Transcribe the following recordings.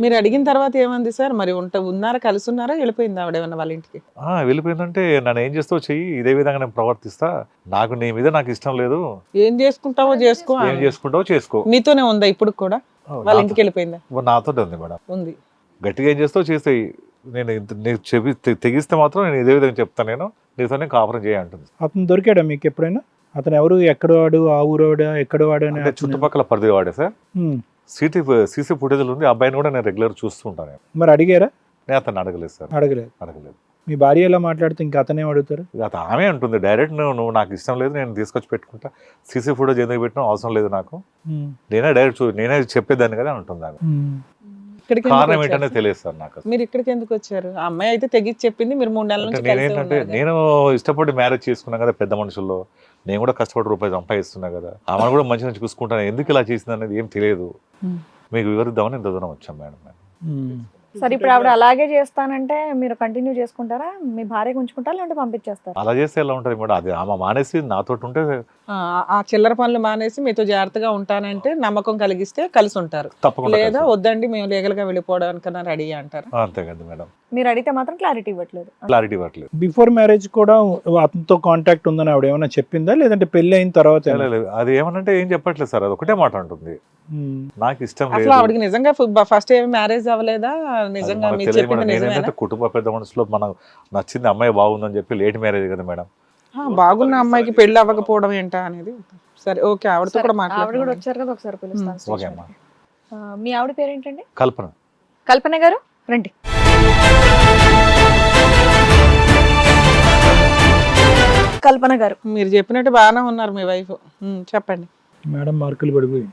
మీరు అడిగిన తర్వాత ఏమంది సార్? మరి ఉన్నారా, కలిసి ఉన్నారా, వెళ్ళిపోయిందా ఆవిడ ఏమన్నా వాళ్ళ ఇంటికి? వెళ్ళిపోయిందంటే నన్ను ఏం చేస్తావు చెయ్యి, ఇదే విధంగా నేను ప్రవర్తిస్తా, నీ మీద నాకు ఇష్టం లేదు, ఏం చేసుకుంటావో చేసుకో, ఏం చేసుకుంటావో చేసుకో. మీతోనే ఉందా ఇప్పుడు కూడా? వాళ్ళ ఇంటికి వెళ్ళిపోయిందా? నాతో ఉంది మేడం. ఉంది. గట్టిగా ఏం చేస్తావు చేస్తాయి, నేను నీకు తెగిస్తే మాత్రం నేను ఇదే విధంగా చెప్తాను, నేను నీతోనే కాపురం చేయంటుంది. అతను దొరికాడా మీకు ఎప్పుడైనా? అతను ఎవరు, ఎక్కడ వాడు, ఆ ఊరోడా, ఎక్కడ వాడు అంటే చుట్టుపక్కల పరిధి వాడే సార్. సీసీ ఫుటేజ్లు ఉంది, అబ్బాయిని కూడా నేను రెగ్యులర్ చూస్తూ ఉంటాను. మరి అడిగారా? నేను అతను అడగలేదు సార్. అడగలేదు. మీ భార్య ఎలా మాట్లాడితే ఇంకా అతనే అడుగుతారు? ఆమె అంటుంది డైరెక్ట్, నువ్వు నాకు ఇష్టం లేదు, నేను తీసుకొచ్చి పెట్టుకుంటా, సీసీ ఫుటేజ్ ఎందుకు పెట్టినా అవసరం లేదు నాకు, నేనే డైరెక్ట్ నేనే చెప్పేదాన్ని కదా అంటుంది ఆమె. కారణం ఏంటనే తెలియదు సార్ నాకు. మీరు ఇక్కడికి ఎందుకు వచ్చారు? ఆ అమ్మాయి అయితే తెగించి చెప్పింది, మీరు 3 నెలల నుంచి నేనేంటంటే నేను ఇష్టపడి మ్యారేజ్ చేసుకున్నా కదా పెద్ద మనుషుల్లో, నేను కూడా కష్టపడి రూపాయి సంపాదిస్తున్నా కదా, ఆమెను కూడా మంచి నుంచి చూసుకుంటాను, ఎందుకు ఇలా చేసింది అనేది ఏం తెలియదు, మీకు వివరిద్దామని ఇంత దూరం వచ్చాం మేడం. సరే ఇప్పుడు ఆవిడ అలాగే చేస్తానంటే మీరు కంటిన్యూ చేసుకుంటారా? మీ భార్యకు ఉంచుకుంటారా లేదంటే పంపించేస్తారా? అలా చేస్తే ఎలా ఉంటుంది మేడం? అది ఆమె మానేసి నాతో ఉంటే, ఆ చిల్లర పనులు మానేసి మీతో జాగ్రత్తగా ఉంటానంటే నమ్మకం కలిగిస్తే కలిసి ఉంటారు, తప్పకుండా. లేదా వద్దండి మేము లీగల్ గా వెళ్ళిపోవడానికన్నా రెడీ అంటారు. అంతే కదా మేడం. మీరు అడిగితే మాత్రం క్లారిటీ ఇవ్వట్లేదు. బిఫోర్ మ్యారేజ్ కూడా అతనితో కాంటాక్ట్ ఉందని ఆవిడ ఏమైనా చెప్పిందా, లేదంటే పెళ్లి అయిన తర్వాత? అది ఏమనంటే ఏం చెప్పట్లేదు సార్, అది ఒకటే మాట ఉంటుంది, నాకు ఇష్టం అసలు ఆవిడకి నిజంగా ఫస్ట్ ఏమి మ్యారేజ్ అవ్వలేదా? నిజంగా మీరు చెప్పింది నిజమేనా? కుటుంబ పెద్ద మనసులో మనం నచ్చింది అమ్మాయి బాగుందని చెప్పి లేట్ మ్యారేజ్ కదా మేడం. బాగున్న అమ్మాయికి పెళ్లి అవ్వకపోవడం ఏంటా అనేది. సరే ఓకే, ఆవిడతో కూడా ఆవిడ కూడా వచ్చారు కదా, ఒకసారి పిలుస్తాను. మీ ఆవిడ పేరేంటండి? కల్పన. కల్పన గారు రండి. కల్పన గారు, మీరు చెప్పినట్టు బాగానే ఉన్నారు మీ వైఫ్, చెప్పండి మేడం. మార్కులు పడిపోయి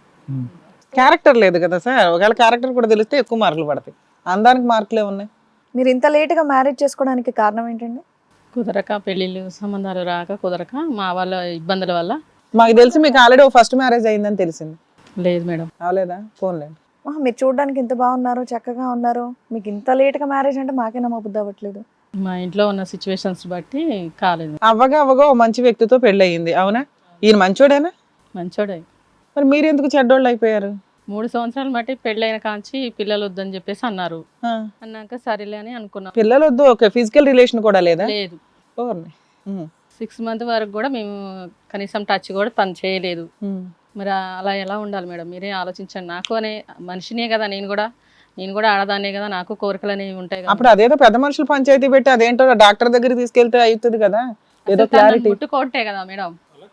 క్యారెక్టర్ లేదు కదా సార్, ఒకవేళ క్యారెక్టర్ కూడా తెలిస్తే ఎక్కువ మార్కులు పడతాయి, అందానికి మార్కులే ఉన్నాయి. మీరు ఇంత లేట్ గా మ్యారేజ్ చేసుకోవడానికి కారణం ఏంటండి? కుదరక, పెళ్ళిళ్ళు సంబంధాలు రాక కుదరక, మా వాళ్ళ ఇబ్బందుల వల్ల. మాకు తెలిసి మీకు ఆల్రెడీ ఫస్ట్ మ్యారేజ్ అయిందని తెలిసింది. లేదు మేడం. అవలేదా? ఫోన్లేండి. మీరు చూడడానికి ఇంత బాగున్నారు, చక్కగా ఉన్నారు, మీకు ఇంత లేట్ గా మ్యారేజ్ అంటే మాకే నమ్మబుద్ధి అవ్వట్లేదు. మా ఇంట్లో ఉన్న సిచ్యువేషన్స్ బట్టి కాలేదు. అవ్వగా ఓ మంచి వ్యక్తితో పెళ్లి అయ్యింది, అవునా? ఈయన మంచోడేనా? మంచోడే. మరి మీరు ఎందుకు చెడ్డోళ్ళు అయిపోయారు? 3 సంవత్సరాలు బట్టి పెళ్ళైన కాంచి పిల్లలు వద్దని చెప్పేసి అన్నారు. అన్నాక సరేలే అని అనుకున్నాం. పిల్లలు వద్దు, ఓకే. ఫిజికల్ రిలేషన్ కూడా లేదా? లేదు. 6 మంత్ వరకు కూడా మేము కనీసం టచ్ కూడా తను చేయలేదు. మరి అలా ఎలా ఉండాలి మేడం? మీరే ఆలోచించండి. నాకు అనే మనిషినే కదా, నేను కూడా ఆడదాన్నే కదా, నాకు కోరికలు అనేవి ఉంటాయి. అప్పుడు అదేదో పెద్ద మనుషులు పంచాయతీ పెట్టి అదేంటో డాక్టర్ దగ్గర తీసుకెళ్తే అవుతుంది కదా, ఏదో క్లారిటీ. ముట్టుకోవట్టే కదా మేడం.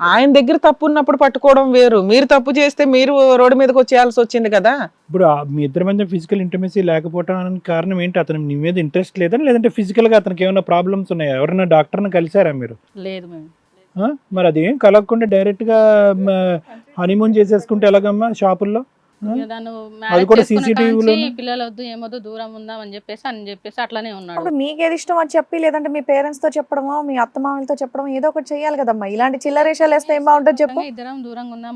ఆయన దగ్గర తప్పు ఉన్నప్పుడు పట్టుకోవడం వేరు, మీరు తప్పు చేస్తే మీరు రోడ్డు మీదకి వచ్చేయాల్సి వచ్చింది కదా. ఇప్పుడు మీ ఇద్దరి మధ్య ఫిజికల్ ఇంటిమసీ లేకపోవడానికి కారణం ఏంటి? అతను మీ మీద ఇంట్రెస్ట్ లేదని, లేదంటే ఫిజికల్ గా అతనికి ఏమైనా ప్రాబ్లమ్స్ ఉన్నాయా? ఎవరైనా డాక్టర్ని కలిసారా మీరు? లేదు మేడం. మరి అది ఏం కలగకుండా డైరెక్ట్ గా హనీమూన్ చేసేసుకుంటే ఎలాగమ్మా షాపుల్లో? అది కూడా CCTV పిల్లలు వద్దు, ఏమొద్దు, దూరం ఉందాం అని చెప్పేసి అట్లానే ఉన్నాడు. మీకేది ఇష్టం అని చెప్పి, లేదంటే మీ పేరెంట్స్ తో చెప్పడమో, మీ అత్తమామలతో చెప్పడం, ఏదో ఒకటి చెయ్యాలి కదమ్మా. ఇలాంటి చిల్లరేషాలు వేస్తే ఏం బాగుంటుంది చెప్పు. ఇద్దరం దూరంగా ఉందాం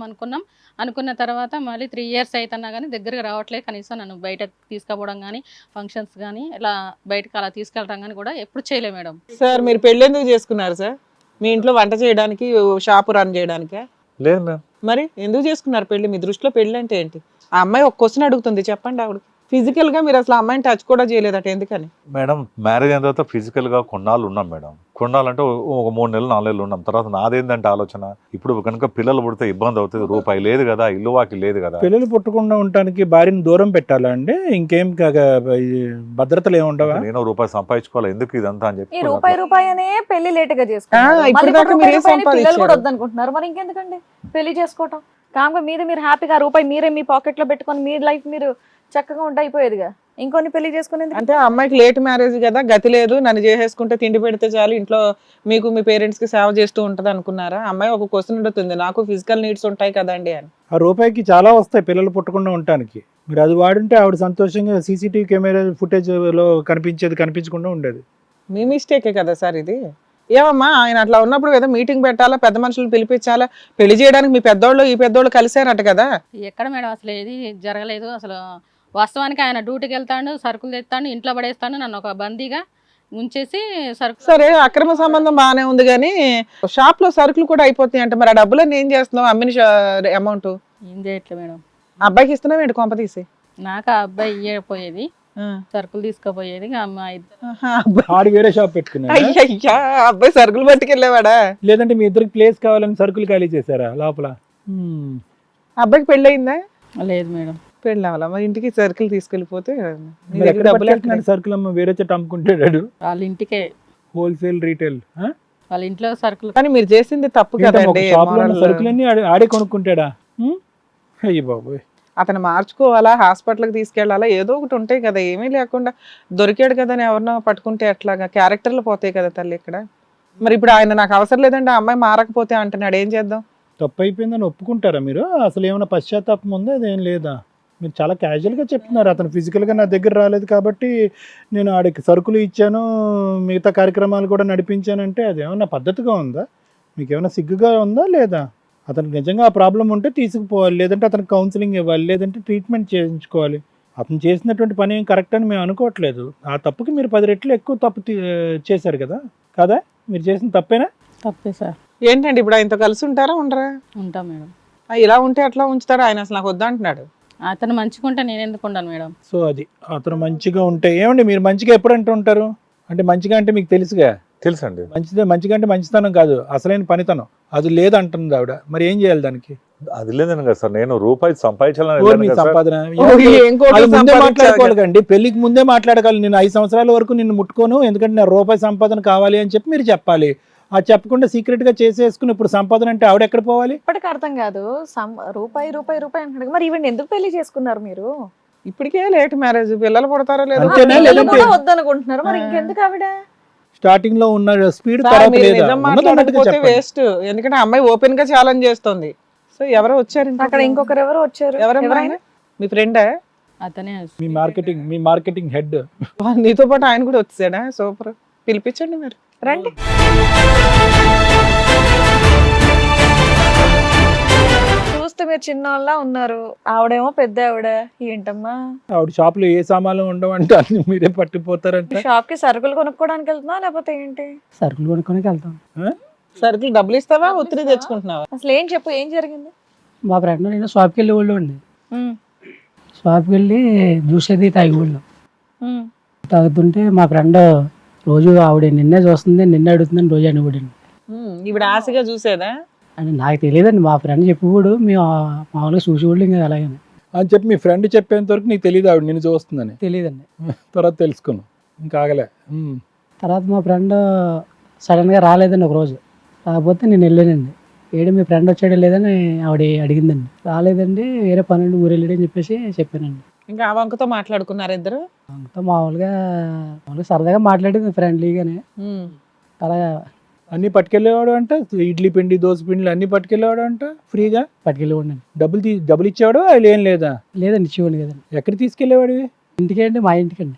అనుకున్న తర్వాత మళ్ళీ 3 years అవుతున్నా కానీ దగ్గరకు రావట్లేదు. కనీసం నన్ను బయటకు తీసుకుపోవడం కానీ, ఫంక్షన్స్ కానీ, ఇలా బయటకు అలా తీసుకెళ్ళడం కానీ కూడా ఎప్పుడు చేయలేదు మేడం. సార్ మీరు పెళ్లి ఎందుకు చేసుకున్నారు సార్? మీ ఇంట్లో వంట చేయడానికి, షాపు రన్ చేయడానికే? లేదు మ్యామ్. మరి ఎందుకు చేసుకున్నారు పెళ్లి? మీ దృష్టిలో పెళ్లి అంటే ఏంటి? ఆ అమ్మాయి ఒక క్వశ్చన్ అడుగుతుంది, చెప్పండి. ఆవిడ ఫిజికల్ గా మీరు అసలు అమ్మాయిని టచ్ కూడా చేయలేదట, ఎందుకని? మేడం మ్యారేజ్ అయిన తర్వాత ఫిజికల్ గా కొన్నాళ్ళు ఉన్నాం మేడం. కొన్నాళ్ళంటే ఒక 3 నెలలు 4 నెలలు ఉన్నాం. తర్వాత నాదేంటంటే ఆలోచన, ఇప్పుడు కనుక పిల్లలు పుడితే ఇబ్బంది అవుతుంది, రూపాయి లేదు కదా, ఇల్లు వాకి లేదు కదా. పిల్లలు పుట్టకుండా ఉండటానికి భార్యను దూరం పెట్టాలా అండి? ఇంకేం భద్రతలు ఏముండవా? నేను రూపాయి సంపాదించుకోవాలి, ఎందుకు ఇదంతా అని చెప్పి రూపాయి అనే పెళ్లి లేట్ గా చేసుకుంటున్నారు. మరి ఇంకెందుకండి పెళ్లి చేసుకోవటం? కాగా మీరు హ్యాపీగా రూపాయి మీరే మీ పాకెట్ లో పెట్టుకొని మీ లైఫ్ మీరు చక్కగా ఉంటే అయిపోయేదిగా. ఇంకొన్ని పెళ్లి చేసుకునేది అంటే అమ్మాయికి లేట్ మ్యారేజ్ కదా, గతి లేదు, నన్ను చేసేసుకుంటే తిండి పెడితే చాలు, ఇంట్లో మీకు మీ పేరెంట్స్ కి సేవ చేస్తూ ఉంటది అనుకున్నారా? అమ్మాయి ఒక క్వశ్చన్ అడుగుతుంది, నాకు ఫిజికల్ నీడ్స్ ఉంటాయి కదండి అని. ఆ రూపాయికి చాలా వస్తాయి పిల్లలు పుట్టకుండా ఉండటానికి. మీరు అది వాడుంటే ఆవిడ సంతోషంగా CCTV కెమెరా ఫుటేజ్ లో కనిపించకుండా ఉండేది. మీ మిస్టేకే కదా సార్ ఇది. ఏమమ్మా, ఆయన అట్లా ఉన్నప్పుడు ఏదో మీటింగ్ పెట్టాలా, పెద్ద మనుషులు పిలిపించాలా, పెళ్లి చేయడానికి మీ పెద్దోళ్ళు ఈ పెద్దోళ్ళు కలిసారట కదా. ఎక్కడ మేడం అసలు ఏది జరగలేదు. అసలు వాస్తవానికి ఆయన డ్యూటీకి వెళ్తాడు, సరుకులు తెస్తాడు, ఇంట్లో పడేస్తాడు, నన్ను ఒక బందీగా ముంచేసి సరుకు. సరే, అక్రమ సంబంధం బాగానే ఉంది కానీ షాప్ లో సరుకులు కూడా అయిపోతాయి అంటే, మరి ఆ డబ్బులన్నీ ఏం చేస్తున్నావు? అమ్మిన అమౌంట్ ఏం చేయట్లేదు మేడం. అబ్బాయికి ఇస్తున్నావు ఏంటి కొంప తీసి? నాకు ఆ అబ్బాయి ఇయ్యకపోయేది, ఆ. సరుకులు తీసుకుపోయేది. ఇక మా ఇద్దరు ఆహా, అబ్బాయి. ఆడు వేరే షాప్ పెట్టుకున్నాడా అయ్యయ్యా, అబ్బాయి సరుకులు పట్టుకెళ్ళేవాడా? లేదంటే మీ ఇద్దరికి ప్లేస్ కావాలని సరుకులు ఖాళీ చేశారా లోపల? అబ్బాయికి పెళ్ళయిందా? లేదు మేడం. పెళ్ళి అవ్వాలా? మరి ఇంటికి సరుకులు తీసుకెళ్ళిపోతే నీ మరి దగ్గర ఎక్కడ డబ్బులు పట్టుకెళ్తున్నాడు సరుకులు? అమ్మ వేరే చోట అమ్ముకుంటాడు, వాళ్ళ ఇంటికే, హోల్సేల్ రీటైల్. వాళ్ళ ఇంట్లో సరుకులు. కానీ మీరు చేసింది తప్పు కదండి. షాప్ లో moral. సరుకులన్నీ ఆడే కొనుక్కుంటాడా? అయ్యి బాబోయ్. అతను మార్చుకోవాలా, హాస్పిటల్కి తీసుకెళ్లాలా, ఏదో ఒకటి ఉంటాయి కదా. ఏమీ లేకుండా దొరికాడు కదా అని ఎవరినో పట్టుకుంటే ఎట్లాగా? క్యారెక్టర్లు పోతాయి కదా తల్లి ఇక్కడ. మరి ఇప్పుడు ఆయన నాకు అవసరం లేదండి ఆ అమ్మాయి మారకపోతే అంటున్నాడు, ఏం చేద్దాం? తప్పు అయిపోయిందని ఒప్పుకుంటారా మీరు? అసలు ఏమైనా పశ్చాత్తాపం ఉందా? అదేం లేదా? మీరు చాలా క్యాజువల్గా చెప్తున్నారు. అతను ఫిజికల్గా నా దగ్గర రాలేదు కాబట్టి నేను ఆడికి సరుకులు ఇచ్చాను, మిగతా కార్యక్రమాలు కూడా నడిపించానంటే అది ఏమన్నా పద్ధతిగా ఉందా? మీకు ఏమైనా సిగ్గుగా ఉందా లేదా? అతనికి నిజంగా ఆ ప్రాబ్లం ఉంటే తీసుకుపోవాలి, లేదంటే అతనికి కౌన్సిలింగ్ ఇవ్వాలి, లేదంటే ట్రీట్మెంట్ చేయించుకోవాలి. అతను చేసినటువంటి పని ఏం కరెక్ట్ అని మేము అనుకోవట్లేదు. ఆ తప్పుకి మీరు 10 రెట్లు ఎక్కువ తప్పు చేశారు కదా కదా? మీరు చేసిన తప్పేనా? తప్పే సార్. ఏంటండి ఇప్పుడు ఆయనతో కలిసి ఉంటారా ఉండరా? ఉంటాం మేడం. ఇలా ఉంటే అట్లా ఉంచుతాడు ఆయన, అసలు నాకు వద్దంటున్నాడు. అతను మంచిగా ఉంటే నేను ఎందుకు ఉండను మేడం? సో అది అతను మంచిగా ఉంటే ఏమండి? మీరు మంచిగా ఎప్పుడు అంటూ ఉంటారు? అంటే మంచిగా అంటే మీకు తెలుసుగా, తెలుసండి. మంచిగా అంటే మంచితనం కాదు, అసలైన పనితనం. అది లేదంటుంది ఆవిడ. మరి ఏం చేయాలి దానికి? అది లేదని కదా సార్, నేను రూపాయి సంపాదించాలని ఓ, వెళ్ళాను మీ కదా సార్. సంపాదన ఓ, ఏం కోట్లు అది ముందే సంపాదించావు మాట్లాడుకోవాలి కండి. పెళ్లికి ముందే మాట్లాడగలను. నేను 5 సంవత్సరాల వరకు నిన్ను ముట్టుకోను, ఎందుకంటే నా రూపాయి సంపాదన కావాలి అని చెప్పి మీరు చెప్పాలి. అది చెప్పకుండా సీక్రెట్ గా చేసేసుకుని ఇప్పుడు సంపాదన అంటే ఆవిడ ఎక్కడ పోవాలి? ఇప్పటికి అర్థం కాదు. రూపాయి రూపాయి రూపాయి అంటున్నాడు. మరి ఈవెన్ ఎందుకు పెళ్లి చేసుకున్నారు మీరు? ఇప్పటికే లేట్ మ్యారేజ్, పిల్లలు పుడతారో లేదో. అంతేనా? పిల్లలు లేదంటే- కూడా వద్దనుకుంటున్నారు. మరి ఇంకెందుకు ఆవిడ? స్టార్టింగ్ లో ఉన్న స్పీడ్ సార్, తర్వాత మీరు లేదా? నిజం ఉన్నది ఉన్నట్టుగా మాట్లాడకపోతే చెప్పండి. వేస్ట్. ఎందుకంటే ఆ అమ్మాయి ఓపెన్ గా ఛాలెంజ్ చేస్తుంది. సో ఎవరో వచ్చారు అక్కడ ఇంకొకరు ఎవరు వచ్చారు? ఎవరైనా ఎవరైనా? మీ ఫ్రెండా? అతనే మీ మార్కెటింగ్ హెడ్. నీతో పాటు ఆయన కూడా వచ్చాడా? సూపర్, పిలిపించండి మరి. రండి. చూస్తే మీరు చిన్నోళ్ళ ఉన్నారు, ఆవిడేమో పెద్ద ఆవిడ. ఏంటమ్మా ఆవిడ షాప్ లో ఏ సామాన్లు ఉండవంటే అన్ని మీరే పట్టిపోతారంట. షాప్ కి సరుకులు కొనుక్కోవడానికి వెళ్తున్నా లేకపోతే ఏంటి? సరుకులు కొనుక్కోనికి వెళ్తాం. సరుకులు డబ్బులు ఇస్తావా, ఒత్తిడి తెచ్చుకుంటున్నావా? అసలు ఏం చెప్పు, ఏం జరిగింది? మా ఫ్రెండ్ నేను షాప్కి వెళ్ళి వాళ్ళు అండి. ఉమ్, షాప్కి వెళ్ళి జ్యూస్ అది తాగేవాళ్ళు. ఉమ్. తాగుతుంటే మా ఫ్రెండ్ రోజు ఆవిడ నిన్నే చూస్తుంది, నిన్నే అడుగుతుందని రోజు అనేవాడండి. ఇప్పుడు ఆశగా చూసేదా? అని నాకు తెలియదండి, మా ఫ్రెండ్ చెప్పేవాడు. మేము మామూలుగా చూసేవాళ్ళు ఇంకా అలాగని. అని చెప్పి మీ ఫ్రెండ్ చెప్పేంత వరకు నీకు తెలియదు ఆవిడ నిన్ను చూస్తుందని. తెలియదండి. తర్వాత తెలుసుకున్నావు, ఇంకా ఆగలే. తర్వాత మా ఫ్రెండ్ సడన్గా రాలేదండి ఒకరోజు. రాకపోతే నేను వెళ్ళానండి. ఏడు మీ ఫ్రెండ్ వచ్చాడో లేదని ఆవిడ అడిగిందండి. రాలేదండి, వేరే పన్నెండు ఊరు వెళ్ళాడు అని చెప్పేసి చెప్పానండి. ఇంకా ఆ వంకతో మాట్లాడుకున్నారు ఇద్దరు. అంతా మామూలుగా సరదాగా మాట్లాడేది ఫ్రెండ్లీగానే. అలా అన్ని పట్టుకెళ్ళేవాడు అంట, ఇడ్లీ పిండి దోశ పిండిలు అన్ని పట్టుకెళ్ళేవాడు అంట ఫ్రీగా. పట్టుకెళ్ళేవాడిని. డబ్బులు ఇచ్చేవాడు? అది ఏం లేదా? లేదండి, ఇచ్చేవాళ్ళు కదండి. ఎక్కడ తీసుకెళ్ళేవాడివి? ఇంటికే అండి, మా ఇంటికండి.